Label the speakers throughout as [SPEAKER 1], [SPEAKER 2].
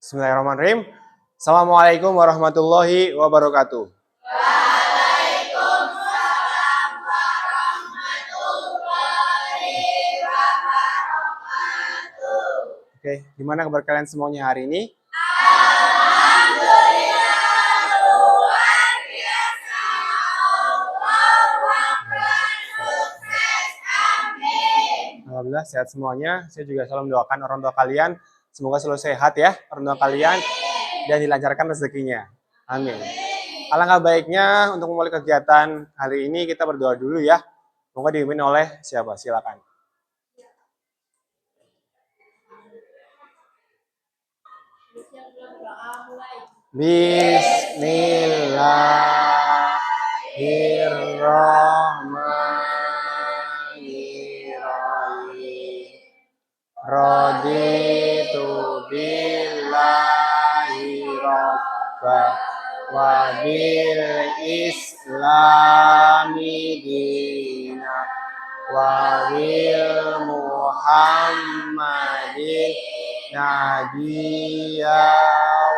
[SPEAKER 1] Bismillahirrahmanirrahim. Assalamualaikum warahmatullahi wabarakatuh.
[SPEAKER 2] Waalaikumsalam warahmatullahi wabarakatuh.
[SPEAKER 1] Oke, gimana kabar kalian semuanya hari ini?
[SPEAKER 2] Alhamdulillah luar biasa. Allahu Akbar, sukses, amin.
[SPEAKER 1] Alhamdulillah sehat semuanya. Saya juga selalu mendoakan orang tua kalian semoga selalu sehat ya, orang tua kalian, dan dilancarkan rezekinya. Amin. Alangkah baiknya untuk memulai kegiatan hari ini kita berdoa dulu ya. Semoga dipimpin oleh siapa? Silakan. Bismillahirrahmanirrahim. Raditu billahi rabba wa bil islami dina wa bil muhammadin nabiyya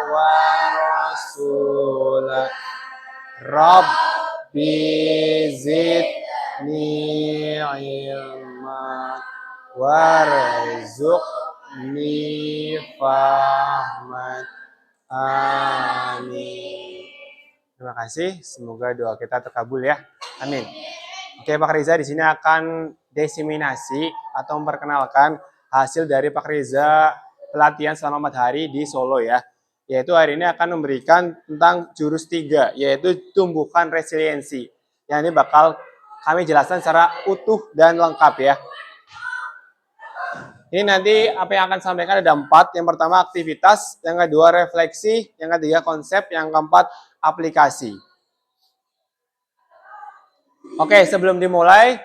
[SPEAKER 1] wa rasulah. Rabbi zidni ilma warzuqni fahman. Amin. Terima kasih. Semoga doa kita terkabul ya. Amin. Oke, Pak Riza di sini akan desiminasi atau memperkenalkan hasil dari Pak Riza pelatihan selama 4 hari di Solo ya. Yaitu hari ini akan memberikan tentang jurus 3, yaitu tumbuhkan resiliensi. Yang ini bakal kami jelaskan secara utuh dan lengkap ya. Ini nanti apa yang akan sampaikan ada 4. Yang pertama aktivitas, yang kedua refleksi, yang ketiga konsep, yang keempat aplikasi. Oke, sebelum dimulai,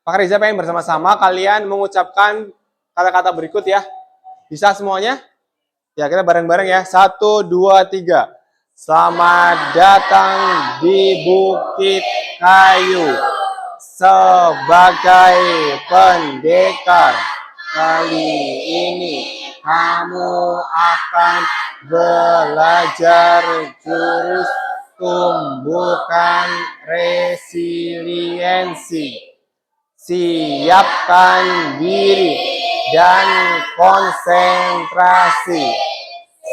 [SPEAKER 1] Pak Riza pengen bersama-sama kalian mengucapkan kata-kata berikut ya. Bisa semuanya? Ya, kita bareng-bareng ya. 1, 2, 3. Selamat datang di Bukit Kayu. Sebagai pendekar, kali ini kamu akan belajar jurus tumbuhkan resiliensi. Siapkan diri dan konsentrasi.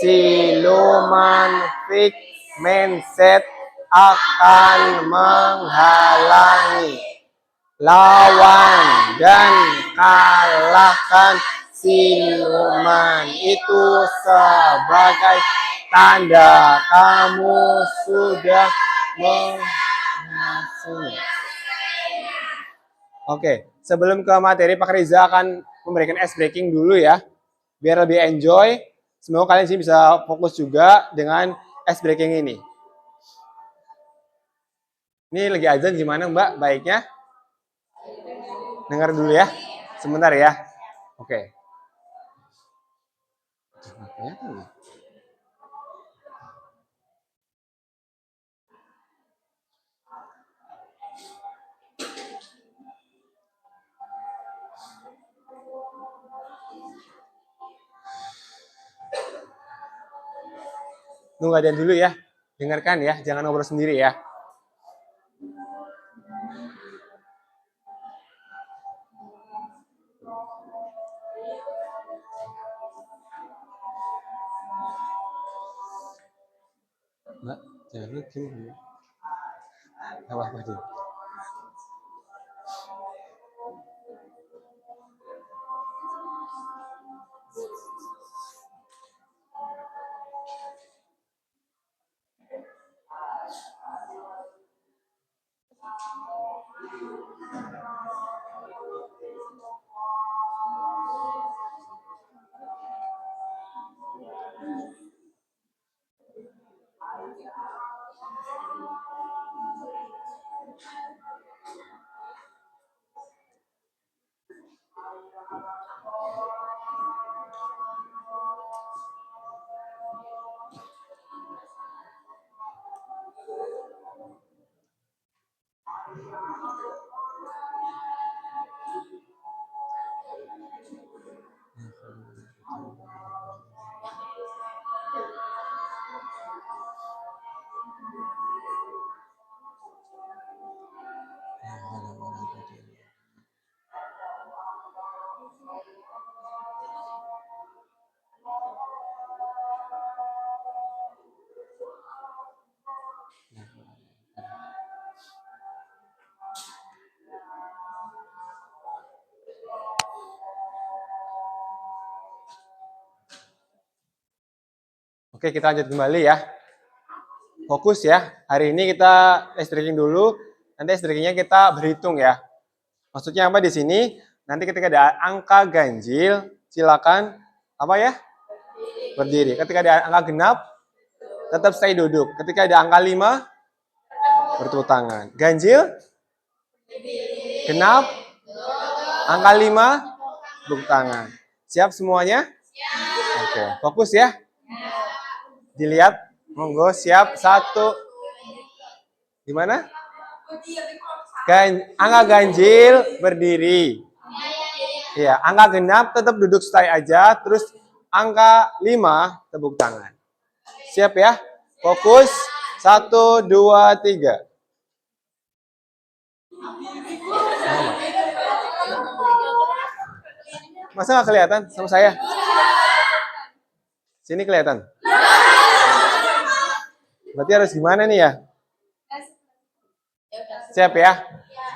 [SPEAKER 1] Siluman fixed mindset akan menghalangi. Lawan dan kalahkan siluman itu sebagai tanda kamu sudah menguasainya. Oke, sebelum ke materi Pak Riza akan memberikan ice breaking dulu ya. Biar lebih enjoy, semoga kalian sini bisa fokus juga dengan ice breaking ini. Ini lagi azan gimana Mbak? Baiknya? Dengar dulu ya. Sebentar ya. Oke. Tunggu adan dulu ya. Dengarkan ya, jangan ngobrol sendiri ya. Mbak, jangan lupa gini. Apa-apa deh. Oke, kita lanjut kembali ya. Fokus ya. Hari ini kita stretching dulu. Nanti stretchingnya kita berhitung ya. Maksudnya apa di sini? Nanti ketika ada angka ganjil, silakan apa ya? Berdiri. Ketika ada angka genap, tetap stay duduk. Ketika ada angka 5, bertepuk tangan. Ganjil? Genap? Angka 5, tepuk tangan. Siap semuanya? Oke, fokus ya. Dilihat, monggo siap. 1. Gimana? Angka ganjil berdiri. Ya, angka genap tetap duduk stay aja. Terus angka 5 tepuk tangan. Siap ya? Fokus. 1, 2, 3. Masa nggak kelihatan sama saya? Sini kelihatan. Berarti harus gimana nih ya? Siap ya?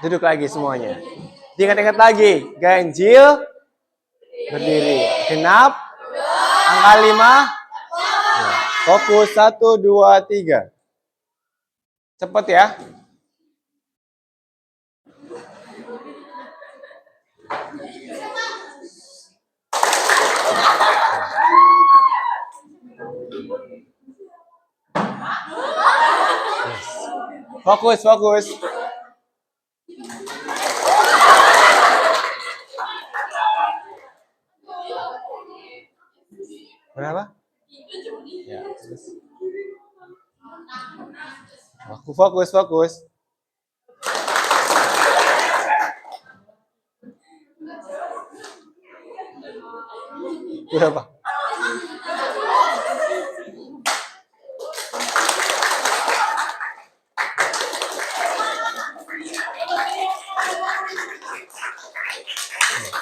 [SPEAKER 1] Duduk lagi semuanya. Diingat-ingat lagi. Ganjil berdiri. Genap. Angka 5. Fokus. 1, 2, 3. Cepet ya. Fokus, fokus. Berapa? Ya, terus. Fokus, fokus. Berapa?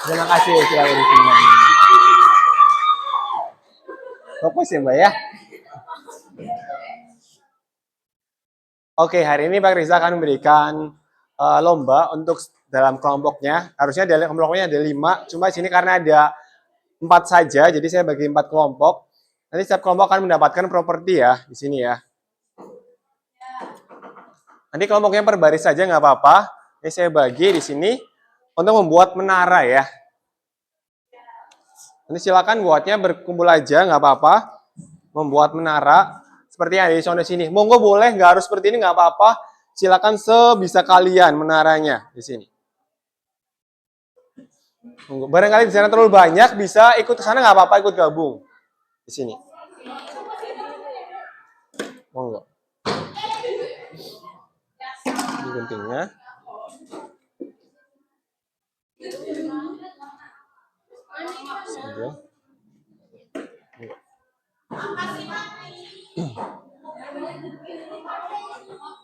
[SPEAKER 1] Terima kasih sudah bersama. Fokus ya Mbak ya. Oke, hari ini Pak Riza akan memberikan lomba untuk dalam kelompoknya. Harusnya dalam kelompoknya ada 5, cuma sini karena ada 4 saja, jadi saya bagi 4 kelompok. Nanti setiap kelompok akan mendapatkan properti ya di sini ya. Nanti kelompoknya per baris saja nggak apa-apa. Ini saya bagi di sini untuk membuat menara ya. Nanti silakan buatnya berkumpul aja nggak apa-apa. Membuat menara seperti yang ada di contoh sini. Monggo boleh nggak harus seperti ini nggak apa-apa. Silakan sebisa kalian menaranya di sini. Monggo. Barangkali di sana terlalu banyak bisa ikut ke sana nggak apa-apa, ikut gabung di sini. Monggo. Ini pentingnya.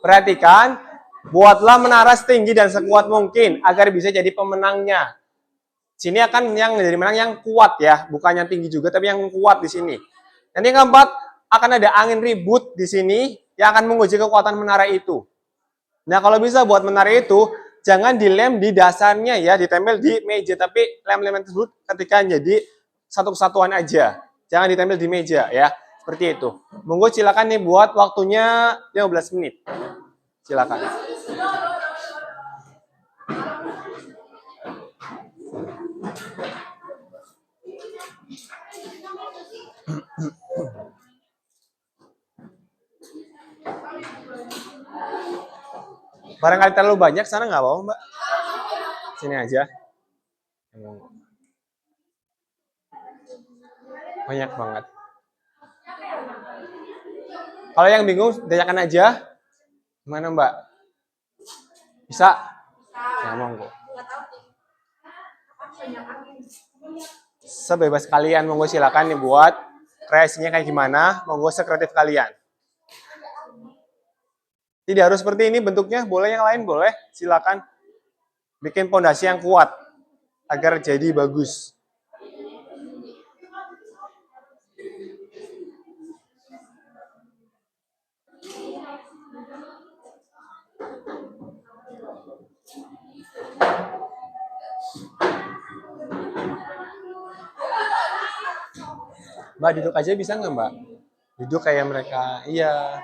[SPEAKER 1] Perhatikan, buatlah menara setinggi dan sekuat mungkin agar bisa jadi pemenangnya. Sini akan yang menjadi menang yang kuat ya, bukan yang tinggi juga tapi yang kuat di sini. Nanti yang keempat akan ada angin ribut di sini yang akan menguji kekuatan menara itu. Nah, kalau bisa buat menara itu jangan dilem di dasarnya ya, ditempel di meja, tapi lem-lem tersebut ketika jadi satu kesatuan aja. Jangan ditempel di meja ya. Seperti itu. Monggo silakan nih buat waktunya 15 menit. Silakan. Barangkali terlalu banyak, sana nggak apa-apa, Mbak. Sini aja. Banyak banget. Kalau yang bingung, tanyakan aja. Gimana, Mbak? Bisa? Ya, monggo. Sebebas kalian, monggo silakan nih buat kreasinya kayak gimana, monggo sekreatif kalian. Tidak harus seperti ini bentuknya, boleh yang lain boleh, silakan. Bikin pondasi yang kuat agar jadi bagus. Mbak duduk aja bisa nggak Mbak? Duduk kayak mereka. Iya.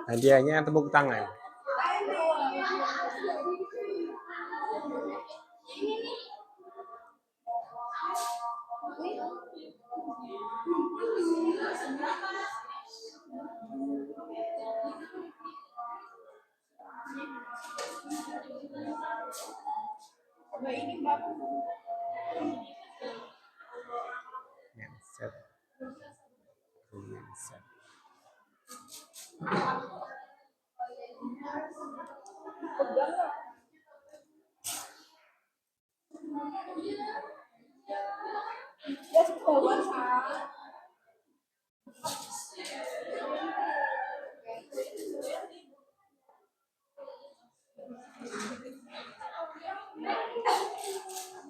[SPEAKER 1] Hadiahnya tepuk tangan. Mindset. Mindset.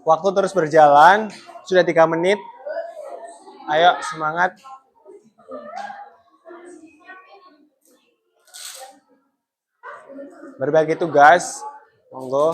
[SPEAKER 1] Waktu terus berjalan, sudah 3 menit. Ayo, semangat. Berbagi tugas, monggo.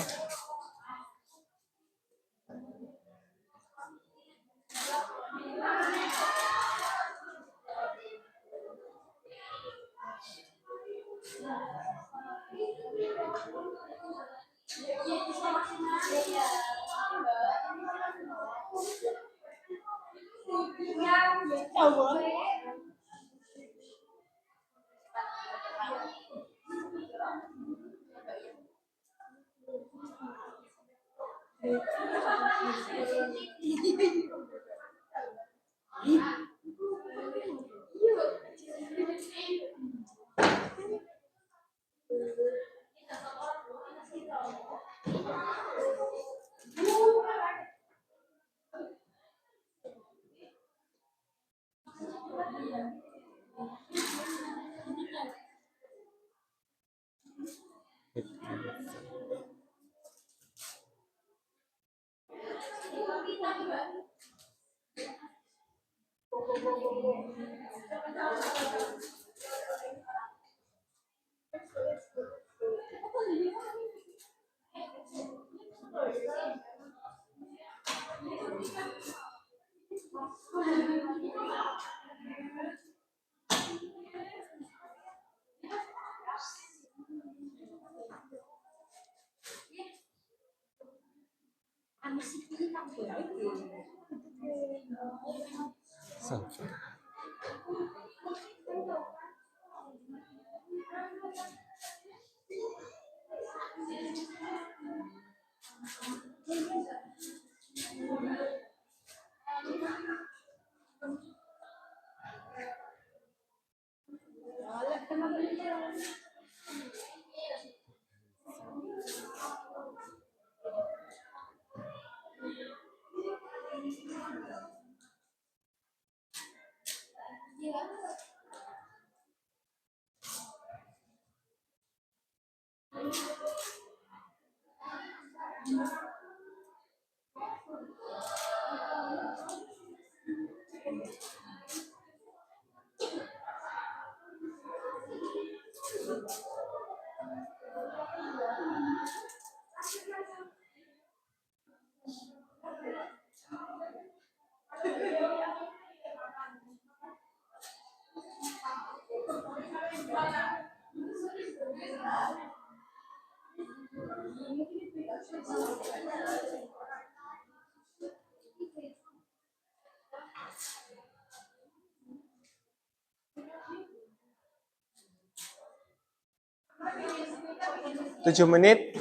[SPEAKER 1] Tujuh menit.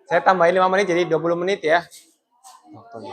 [SPEAKER 1] Saya tambahin 5 menit jadi 20 menit ya. Waktunya.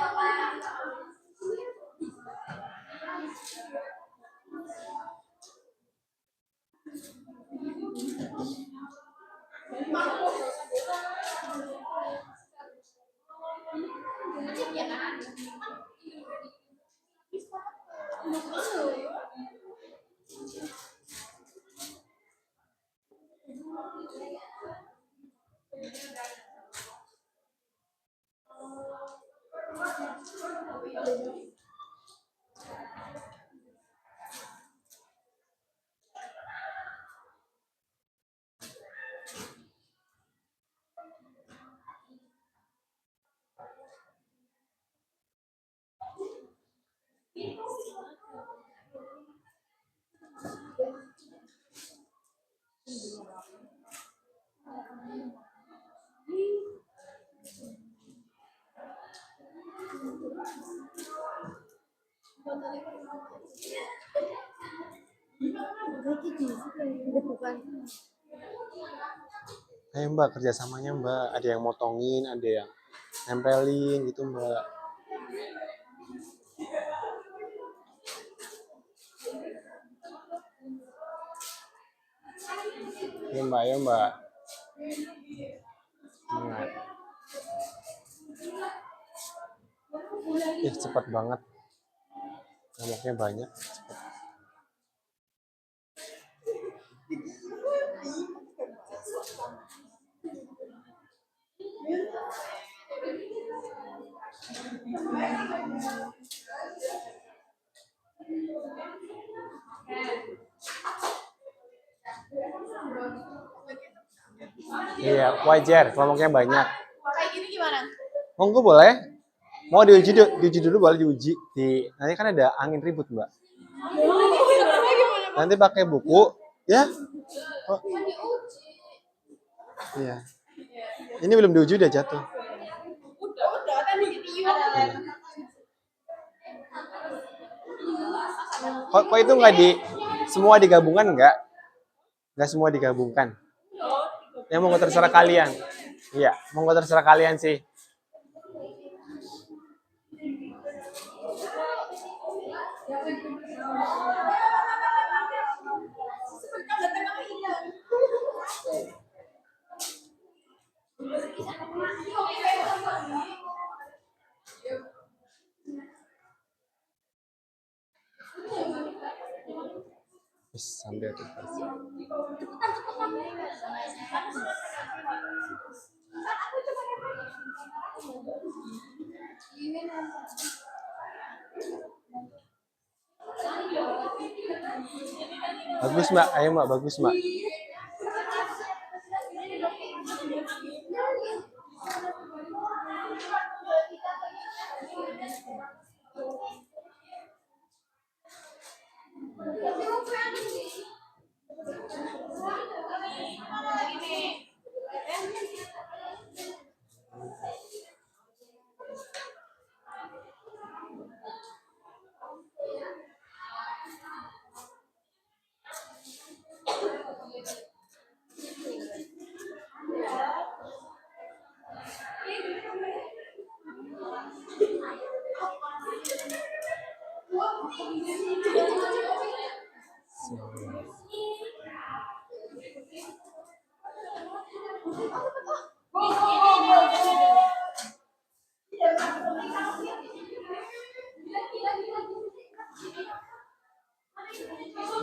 [SPEAKER 1] Ayo Mbak, kerjasamanya Mbak. Ada yang motongin, ada yang nempelin gitu Mbak. Ayo Mbak, ayo Mbak. Semangat. Ih, cepat banget. Nyamuknya banyak. Cepet. Iya, wajar. Kelompoknya banyak.
[SPEAKER 2] Kayak gini gimana?
[SPEAKER 1] Monggo boleh. Mau diuji dulu boleh diuji. Nanti kan ada angin ribut Mbak. Nanti pakai buku, ya. Oh, iya. Ini belum diuji udah jatuh.
[SPEAKER 2] Udah, tadi ditiup.
[SPEAKER 1] Kok itu nggak semua digabungkan nggak? Nggak semua digabungkan. Ya monggo terserah kalian. Iya, monggo terserah kalian sih. Sambil aktivitas. Bagus Mbak, ayo Mbak, bagus Mbak.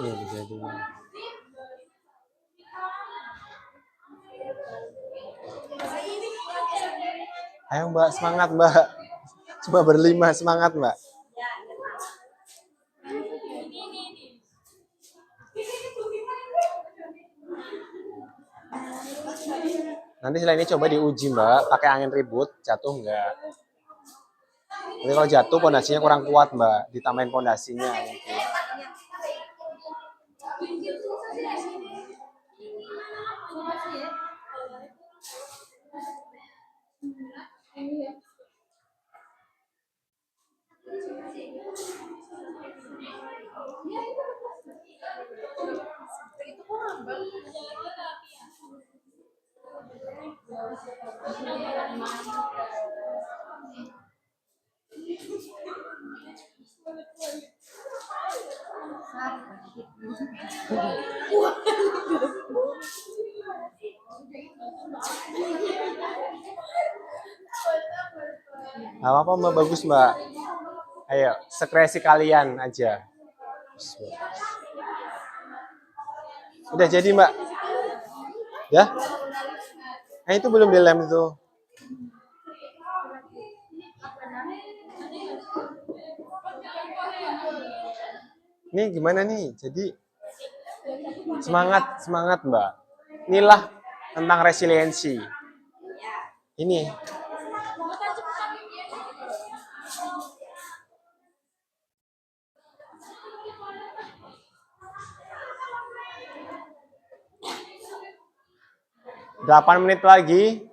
[SPEAKER 1] Iya, bisa dulu. Ayo Mbak, semangat Mbak. Cuma berlima, semangat Mbak. Nanti setelah ini coba diuji Mbak, pakai angin ribut, jatuh enggak? Jadi kalau jatuh pondasinya kurang kuat Mbak, ditambahin pondasinya mungkin. Gak apa-apa Mbak, bagus Mbak. Ayo, sekresi kalian aja. Udah jadi Mbak? Ya? Itu belum dilem itu. Nih gimana nih? Jadi semangat Mbak. Inilah tentang resiliensi. Ini. 8 menit lagi.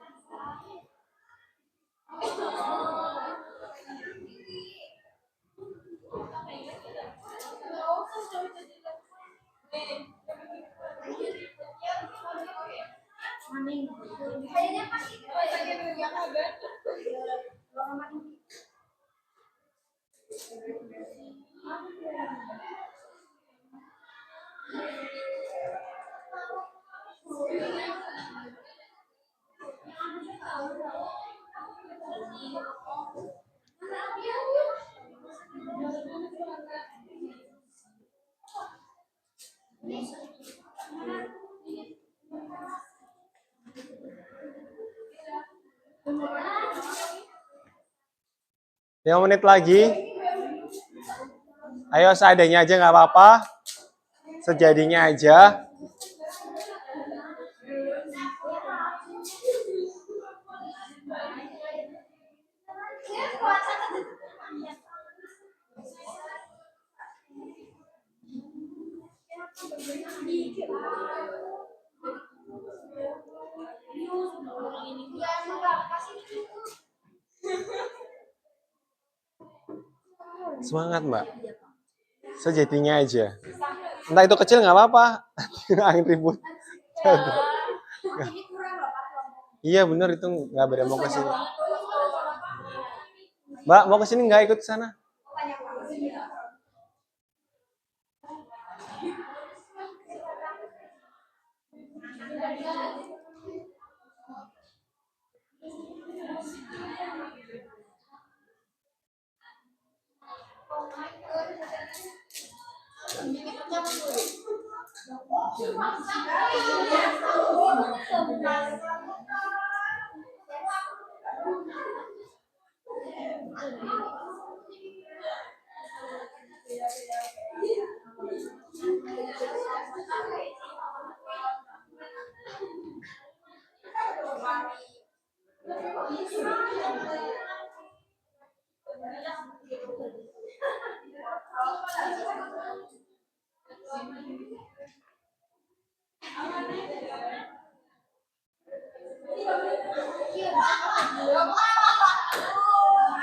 [SPEAKER 1] Lima menit lagi. Ayo seadanya aja nggak apa-apa. Sejadinya aja. Semangat, Mbak. Sejatinya aja. Entah itu kecil nggak apa-apa. Angin ribut. Iya bener itu nggak beda mau ke sini. Mbak mau ke sini nggak ikut sana?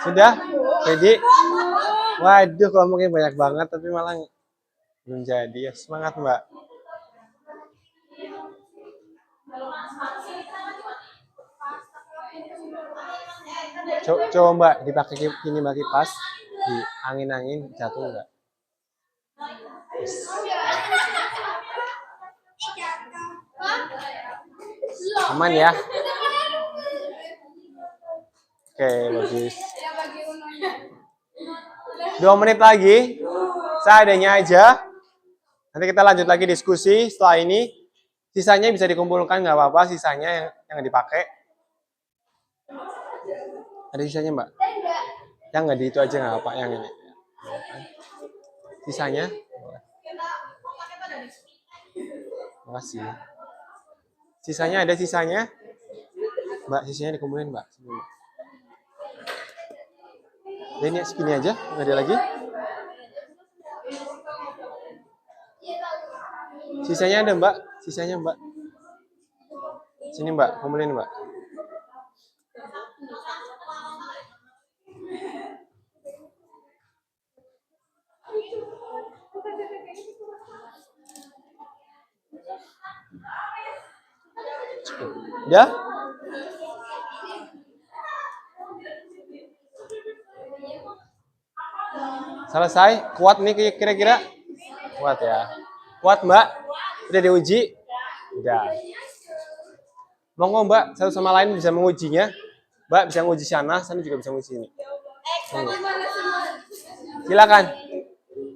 [SPEAKER 1] Sudah? Jadi, waduh kelompoknya banyak banget tapi malah belum jadi ya. Semangat Mbak. Coba Mbak dipakai ini Mbak kipas di angin-angin jatuh enggak? Aman ya? Oke, bagus. 2 menit lagi. Seadanya aja. Nanti kita lanjut lagi diskusi setelah ini. Sisanya bisa dikumpulkan nggak apa-apa. Sisanya yang dipakai. Ada sisanya Mbak? Yang nggak di itu aja nggak apa. Yang ini. Sisanya. Makasih. Sisanya ada sisanya. Mbak, sisanya dikumpulin Mbak. Ini segini aja. Nggak ada lagi. Sisanya ada Mbak. Sisanya Mbak. Sini Mbak. Kumpulin Mbak. Udah? Selesai? Kuat nih kira-kira? Kuat ya. Kuat Mbak? Udah diuji? Udah. Monggo Mbak, satu sama lain bisa mengujinya. Mbak bisa menguji sana juga bisa menguji ini. Silakan.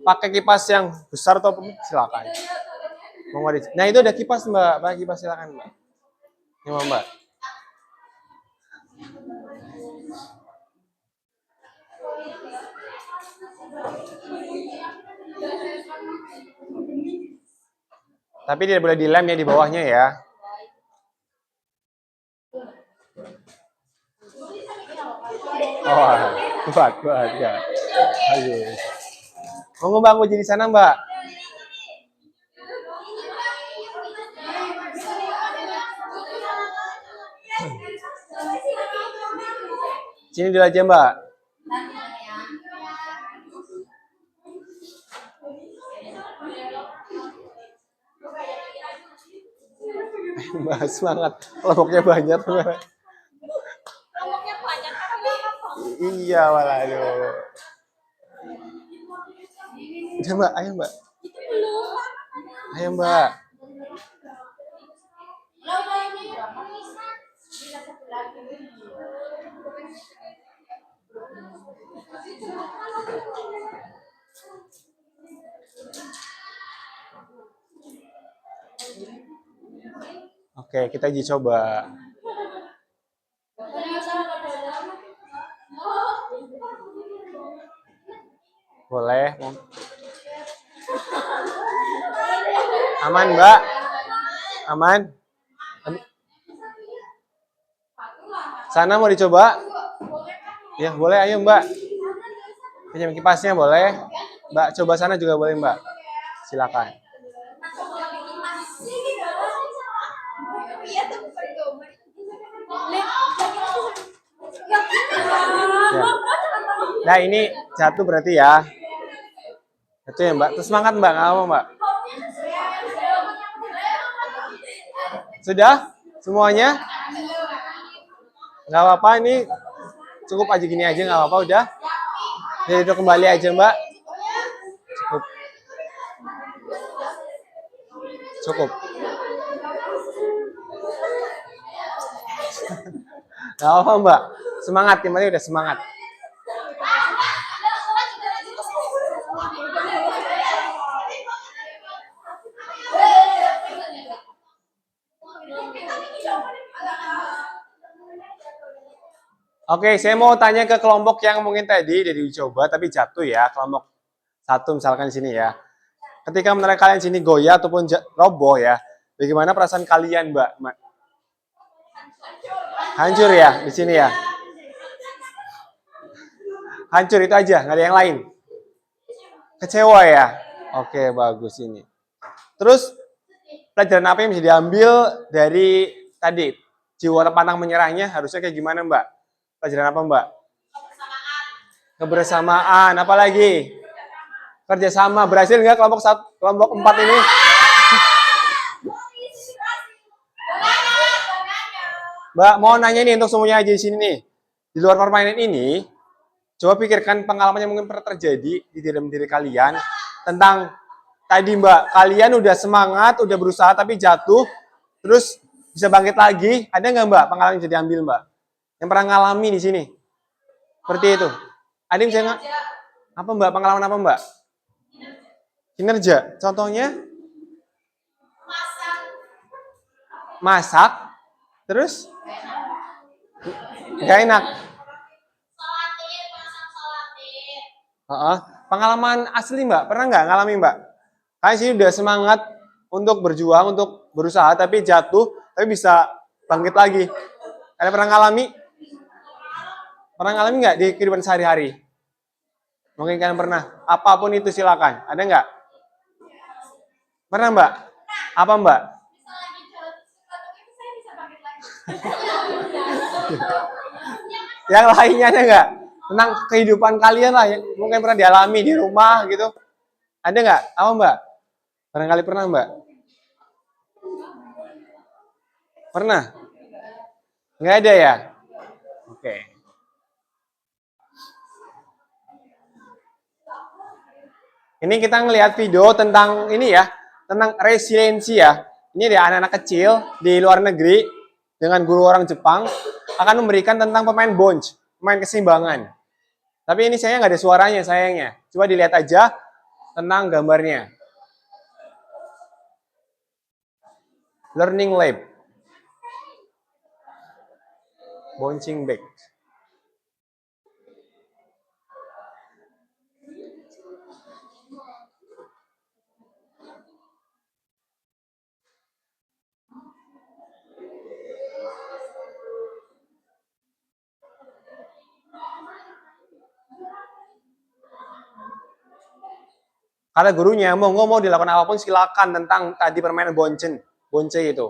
[SPEAKER 1] Pakai kipas yang besar atau silakan. Monggo. Nah itu ada kipas Mbak. Pakai kipas silakan Mbak. Ini Mbak. Tapi tidak boleh dilem ya di bawahnya ya. Oh, kuat ya. Ayo. Monggo Mbak, uji di sana Mbak. Sini dulu aja, Mbak. Mbak, semangat. Kelompoknya banyak.
[SPEAKER 2] Kelompoknya banyak tapi
[SPEAKER 1] Iya, malah. Aduh. Udah, Mbak. Ayo, Mbak.
[SPEAKER 2] itu belum.
[SPEAKER 1] Ayo, Mbak. Oke, kita uji coba. Boleh. Aman, Mbak? Aman? Sana mau dicoba? Ya, boleh. Ayo, Mbak. Pinjam kipasnya boleh. Mbak, coba sana juga boleh, Mbak. Silakan. Ya. Nah, ini jatuh berarti ya. Itu ya, Mbak. Terus semangat, Mbak. Nggak apa, Mbak. Sudah? Semuanya? Nggak apa-apa, ini cukup aja gini aja, nggak apa-apa, udah. Jadi itu kembali aja, Mbak. Cukup. Cukup. Nggak apa-apa, Mbak. Semangat, yang penting udah semangat. Oke, saya mau tanya ke kelompok yang mungkin tadi udah dicoba tapi jatuh ya. Kelompok satu misalkan sini ya. Ketika menurut kalian sini goyah ataupun roboh ya, bagaimana perasaan kalian, Mbak? Hancur ya di sini ya. Hancur itu aja, nggak ada yang lain. Kecewa ya. Oke, bagus ini. Terus pelajaran apa yang bisa diambil dari tadi jiwa pantang menyerahnya harusnya kayak gimana, Mbak? Pelajaran apa, Mbak? Kebersamaan. Apa lagi? Kerjasama. Berhasil nggak kelompok 4 ini? Mbak, mau nanya nih untuk semuanya aja di sini nih. Di luar permainan ini, coba pikirkan pengalaman yang mungkin pernah terjadi di dalam diri kalian tentang tadi, Mbak. Kalian udah semangat, udah berusaha tapi jatuh, terus bisa bangkit lagi. Ada nggak, Mbak, pengalaman yang bisa diambil, Mbak? Yang pernah ngalami di sini? Seperti itu. Ada yang bisa apa, Mbak? Pengalaman apa, Mbak? Kinerja. Contohnya? Masak. Terus? Gak enak. Pengalaman asli, Mbak. Pernah nggak ngalami, Mbak? Kalian sini udah semangat untuk berjuang, untuk berusaha, tapi jatuh, tapi bisa bangkit lagi. Kalian pernah ngalami? Pernah ngalami nggak di kehidupan sehari-hari? Mungkin kalian pernah. Apapun itu silakan. Ada nggak? Pernah, Mbak? Apa, Mbak? Yang lainnya ada nggak? Tentang kehidupan kalian lah, yang mungkin pernah dialami di rumah gitu. Ada nggak? Apa, Mbak? Barangkali pernah, Mbak? Pernah? Nggak ada ya? Oke. Ini kita ngelihat video tentang ini ya, tentang resiliensi ya. Ini ada anak-anak kecil di luar negeri dengan guru orang Jepang akan memberikan tentang pemain bonch, pemain keseimbangan. Tapi ini saya nggak ada suaranya sayangnya. Coba dilihat aja tentang gambarnya. Learning Lab. Bouncing back. Kata gurunya, mau dilakukan apapun silakan tentang tadi permainan bonce itu.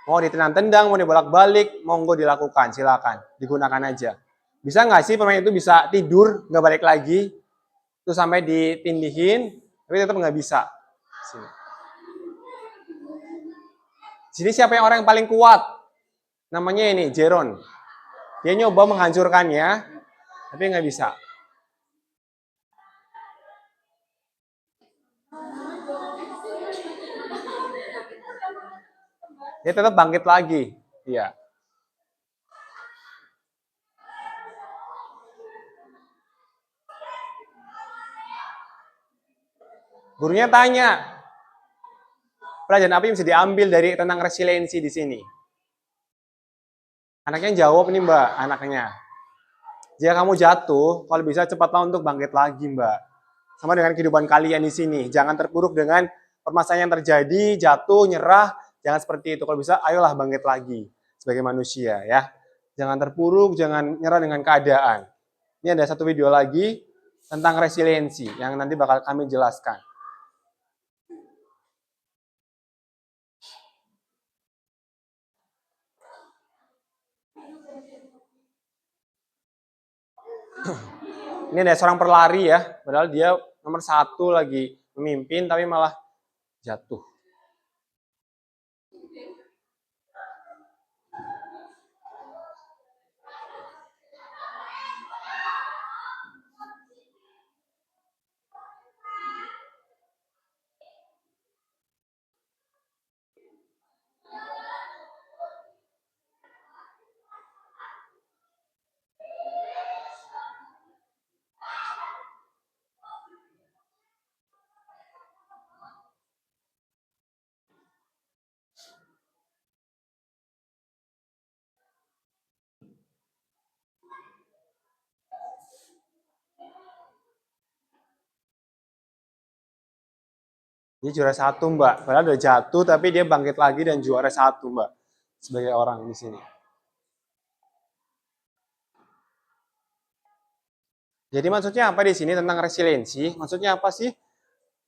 [SPEAKER 1] Mau ditendang-tendang, mau dibolak-balik, monggo dilakukan, silakan, digunakan aja. Bisa nggak sih pemain itu bisa tidur, nggak balik lagi, terus sampai ditindihin, tapi tetap nggak bisa. Sini. Sini siapa yang orang yang paling kuat? Namanya ini, Jeron. Dia nyoba menghancurkannya, tapi nggak bisa. Dia tetap bangkit lagi. Iya. Gurunya tanya, pelajaran apa yang bisa diambil dari tentang resiliensi di sini? Anaknya jawab nih Mbak, anaknya. Jika kamu jatuh, kalau bisa cepatlah untuk bangkit lagi Mbak. Sama dengan kehidupan kalian di sini. Jangan terpuruk dengan permasalahan yang terjadi, jatuh, nyerah. Jangan seperti itu. Kalau bisa, ayolah bangkit lagi sebagai manusia ya. Jangan terpuruk, jangan nyerah dengan keadaan. Ini ada satu video lagi tentang resiliensi yang nanti bakal kami jelaskan. Ini ada seorang pelari ya, padahal dia nomor 1 lagi memimpin, tapi malah jatuh. Dia juara 1 Mbak, padahal udah jatuh tapi dia bangkit lagi dan juara 1 Mbak, sebagai orang di sini. Jadi maksudnya apa di sini tentang resiliensi? Maksudnya apa sih?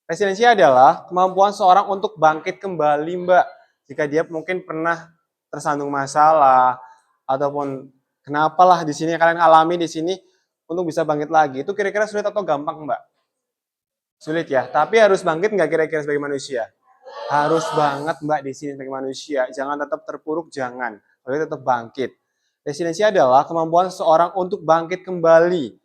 [SPEAKER 1] Resiliensi adalah kemampuan seorang untuk bangkit kembali, Mbak. Jika dia mungkin pernah tersandung masalah ataupun kenapalah di sini kalian alami di sini untuk bisa bangkit lagi. Itu kira-kira sulit atau gampang, Mbak? Sulit ya. Tapi harus bangkit nggak kira-kira sebagai manusia? Harus banget, Mbak, di sini sebagai manusia. Jangan tetap terpuruk, jangan. Tapi tetap bangkit. Resiliensi adalah kemampuan seseorang untuk bangkit kembali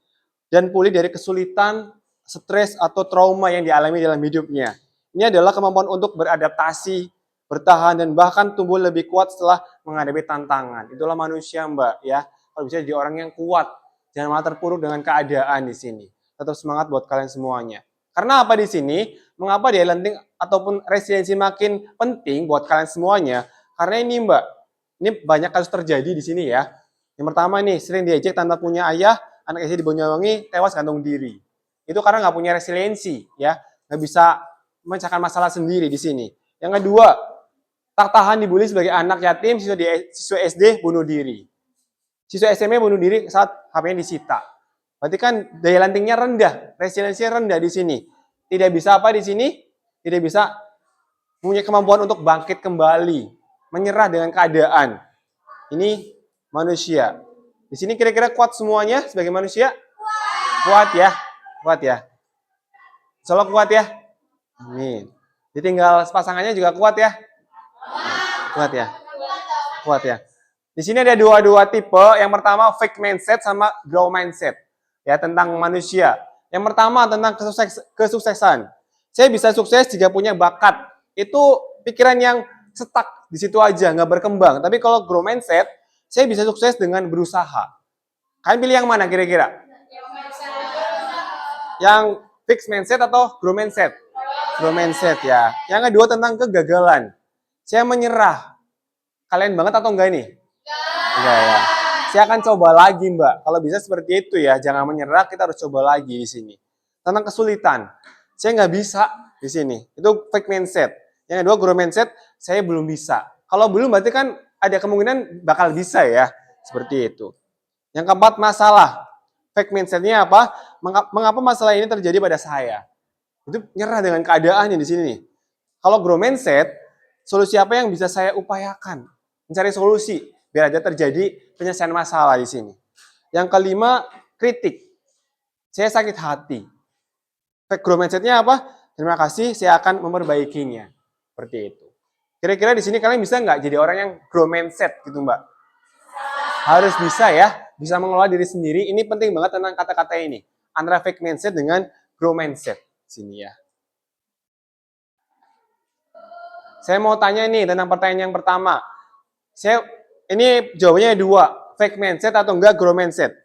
[SPEAKER 1] dan pulih dari kesulitan, stres, atau trauma yang dialami dalam hidupnya. Ini adalah kemampuan untuk beradaptasi, bertahan, dan bahkan tumbuh lebih kuat setelah menghadapi tantangan. Itulah manusia, Mbak, ya. Kalau bisa jadi orang yang kuat, jangan malah terpuruk dengan keadaan di sini. Tetap semangat buat kalian semuanya. Karena apa di sini? Mengapa dia lenting ataupun resiliensi makin penting buat kalian semuanya? Karena ini, Mbak, ini banyak kasus terjadi di sini ya. Yang pertama nih, sering diejek tanpa punya ayah, anak SD di Banyuwangi tewas gantung diri. Itu karena nggak punya resiliensi, ya, nggak bisa memecahkan masalah sendiri di sini. Yang kedua, tak tahan dibully sebagai anak yatim, siswa SD bunuh diri. Siswa SMP bunuh diri saat HP-nya disita. Berarti kan daya lentingnya rendah, resiliensinya rendah di sini. Tidak bisa apa di sini? Tidak bisa punya kemampuan untuk bangkit kembali, menyerah dengan keadaan. Ini manusia. Di sini kira-kira kuat semuanya sebagai manusia? Kuat ya, kuat ya. Insyaallah kuat ya. Amin. Ditinggal pasangannya juga kuat ya. Kuat ya. Kuat ya. Di sini ada dua tipe. Yang pertama fake mindset sama grow mindset. Ya, tentang manusia. Yang pertama tentang kesuksesan. Saya bisa sukses jika punya bakat. Itu pikiran yang stuck di situ aja, nggak berkembang. Tapi kalau grow mindset, saya bisa sukses dengan berusaha. Kalian pilih yang mana kira-kira? Yang fixed mindset atau grow mindset? Grow mindset ya. Yang kedua tentang kegagalan. Saya menyerah. Kalian banget atau enggak ini? Enggak ya. Saya akan coba lagi, Mbak. Kalau bisa seperti itu ya, jangan menyerah, kita harus coba lagi di sini. Tentang kesulitan. Saya nggak bisa di sini. Itu fake mindset. Yang kedua grow mindset, saya belum bisa. Kalau belum berarti kan ada kemungkinan bakal bisa ya. Seperti itu. Yang keempat, masalah. Fake mindset-nya apa? Mengapa masalah ini terjadi pada saya? Itu nyerah dengan keadaannya di sini nih. Kalau grow mindset, solusi apa yang bisa saya upayakan? Mencari solusi biar ada terjadi penyelesaian masalah di sini. Yang kelima, kritik. Saya sakit hati. Growth mindset-nya apa? Terima kasih, saya akan memperbaikinya. Seperti itu. Kira-kira di sini kalian bisa nggak jadi orang yang growth mindset gitu Mbak? Harus bisa ya, bisa mengelola diri sendiri. Ini penting banget tentang kata-kata ini. Antara fake mindset dengan growth mindset. Sini ya. Saya mau tanya nih tentang pertanyaan yang pertama. Ini jawabannya dua, fake mindset atau enggak growth mindset.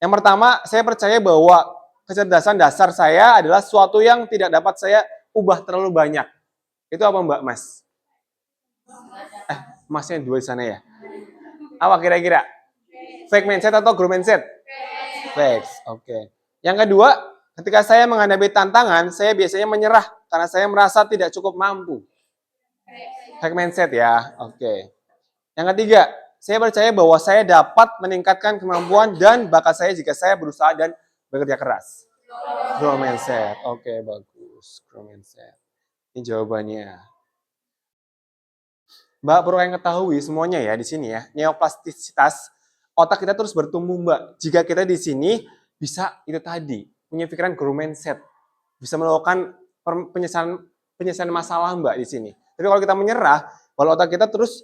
[SPEAKER 1] Yang pertama, saya percaya bahwa kecerdasan dasar saya adalah sesuatu yang tidak dapat saya ubah terlalu banyak. Itu apa Mbak Mas? Masnya dua di sana ya? Apa kira-kira? Fake mindset atau growth mindset? Fake, oke. Yang kedua, ketika saya menghadapi tantangan, saya biasanya menyerah karena saya merasa tidak cukup mampu. Fake mindset ya, oke. Yang ketiga, saya percaya bahwa saya dapat meningkatkan kemampuan dan bakat saya jika saya berusaha dan bekerja keras. Growth mindset, oke bagus. Growth mindset. Ini jawabannya. Mbak perlu yang ketahui semuanya ya di sini ya. Neoplastisitas, otak kita terus bertumbuh Mbak. Jika kita di sini bisa itu tadi, punya pikiran growth mindset. Bisa melakukan penyelesaian masalah Mbak di sini. Tapi kalau kita menyerah, kalau otak kita terus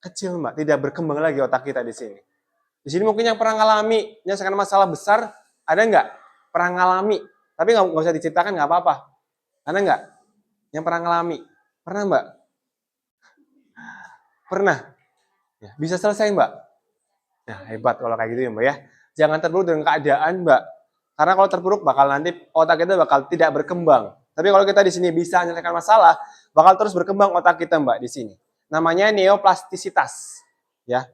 [SPEAKER 1] kecil Mbak, tidak berkembang lagi otak kita di sini. Di sini mungkin yang pernah ngalami menyelesaikan masalah besar, ada nggak? Pernah ngalami, tapi nggak usah diceritakan nggak apa-apa. Ada nggak? Yang pernah ngalami? Pernah Mbak? Pernah? Ya, bisa selesai Mbak? Nah, hebat kalau kayak gitu ya Mbak ya. Jangan terpuruk dengan keadaan Mbak. Karena kalau terpuruk bakal nanti otak kita bakal tidak berkembang. Tapi kalau kita di sini bisa menyelesaikan masalah, bakal terus berkembang otak kita Mbak di sini. Namanya neoplastisitas. Ya.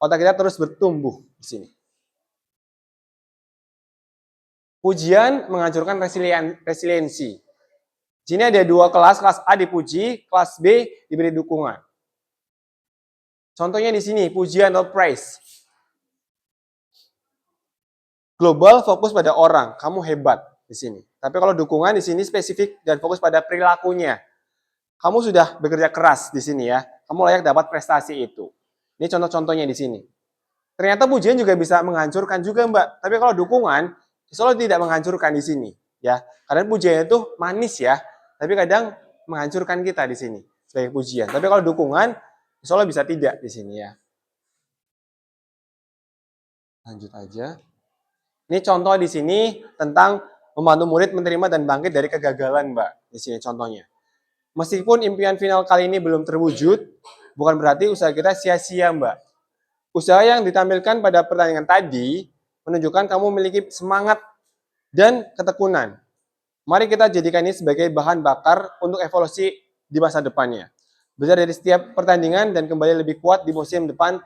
[SPEAKER 1] Otak kita terus bertumbuh di sini. Pujian menghancurkan resiliensi. Di sini ada dua kelas A dipuji, kelas B diberi dukungan. Contohnya di sini, pujian atau praise. Global fokus pada orang, kamu hebat di sini. Tapi kalau dukungan di sini spesifik dan fokus pada perilakunya. Kamu sudah bekerja keras di sini ya, kamu layak dapat prestasi itu. Ini contoh-contohnya di sini. Ternyata pujian juga bisa menghancurkan juga Mbak. Tapi kalau dukungan, selalu tidak menghancurkan di sini. Ya, karena pujian itu manis ya, tapi kadang menghancurkan kita di sini sebagai pujian. Tapi kalau dukungan, selalu bisa tidak di sini ya. Lanjut aja. Ini contoh di sini tentang membantu murid menerima dan bangkit dari kegagalan, Mbak. Di sini contohnya. Meskipun impian final kali ini belum terwujud, bukan berarti usaha kita sia-sia, Mbak. Usaha yang ditampilkan pada pertandingan tadi menunjukkan kamu memiliki semangat dan ketekunan. Mari kita jadikan ini sebagai bahan bakar untuk evolusi di masa depannya. Belajar dari setiap pertandingan dan kembali lebih kuat di musim depan,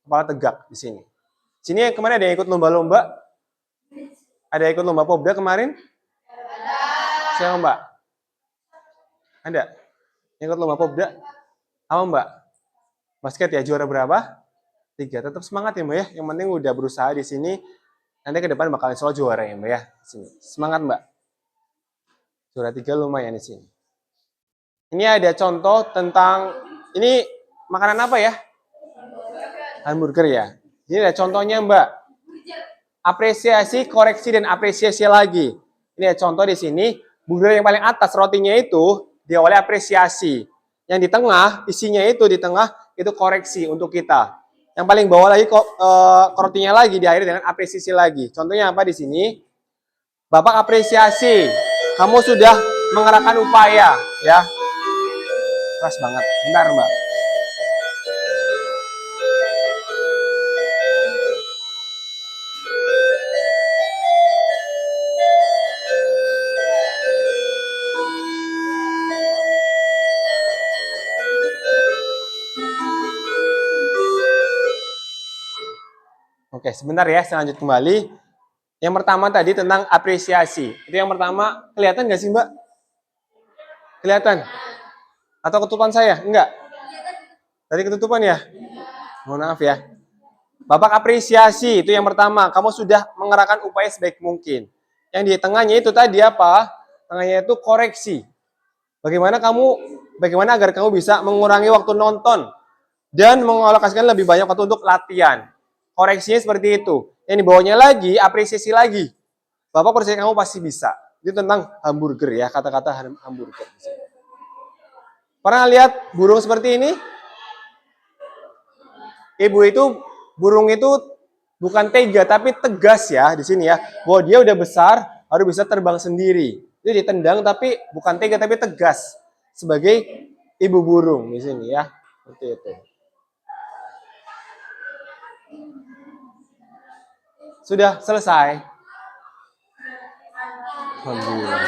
[SPEAKER 1] kepala tegak di sini. Sini kemarin ada yang ikut lomba-lomba? Ada yang ikut lomba Pobda kemarin? Siapa Mbak? Ada? Yang ikut lomba Pobda? Apa Mbak? Basket ya, juara berapa? 3. Tetap semangat ya Mbak ya. Yang penting udah berusaha di sini. Nanti ke depan bakal selalu juara ya Mbak ya. Sini. Semangat Mbak. Juara 3 lumayan di sini. Ini ada contoh tentang, ini makanan apa ya? Hamburger ya. Ini ada contohnya Mbak. Apresiasi, koreksi, dan apresiasi lagi. Ini ada contoh di sini. Burger yang paling atas rotinya itu diawali apresiasi. Yang di tengah, isinya itu di tengah itu koreksi untuk kita. Yang paling bawah lagi rotinya lagi diakhiri dengan apresiasi lagi. Contohnya apa di sini? Bapak apresiasi. Kamu sudah mengerahkan upaya, ya. Keras banget. Bentar, Mbak. Oke, sebentar ya, saya lanjut kembali. Yang pertama tadi tentang apresiasi. Itu yang pertama, kelihatan nggak sih Mbak? Kelihatan? Atau ketutupan saya? Enggak? Tadi ketutupan ya? Mohon maaf ya. Bapak apresiasi, itu yang pertama. Kamu sudah mengerahkan upaya sebaik mungkin. Yang di tengahnya itu tadi apa? Tengahnya itu koreksi. Bagaimana agar kamu bisa mengurangi waktu nonton dan mengalokasikan lebih banyak waktu untuk latihan. Koreksinya seperti itu. Yang di bawahnya lagi, apresiasi lagi. Bapak percaya kamu pasti bisa. Itu tentang hamburger ya, kata-kata hamburger. Pernah lihat burung seperti ini? Ibu itu, burung itu bukan tega tapi tegas ya di sini ya. Bahwa dia udah besar, harus bisa terbang sendiri. Jadi ditendang tapi bukan tega tapi tegas. Sebagai ibu burung di sini ya. Seperti itu. Sudah selesai. Alhamdulillah.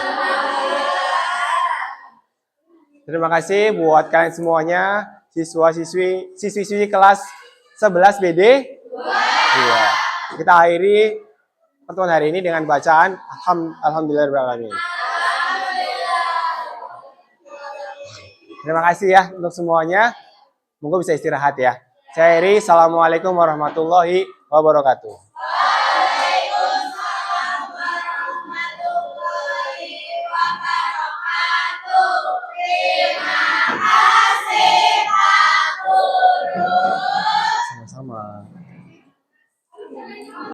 [SPEAKER 1] Terima kasih buat kalian semuanya, siswi-siswi kelas 11 BD. Iya. Kita akhiri pertemuan hari ini dengan bacaan Alhamdulillahirrahmanirrahim. Terima kasih ya untuk semuanya. Moga bisa istirahat ya. Saya Eri, Assalamualaikum warahmatullahi wabarakatuh. Sama-sama.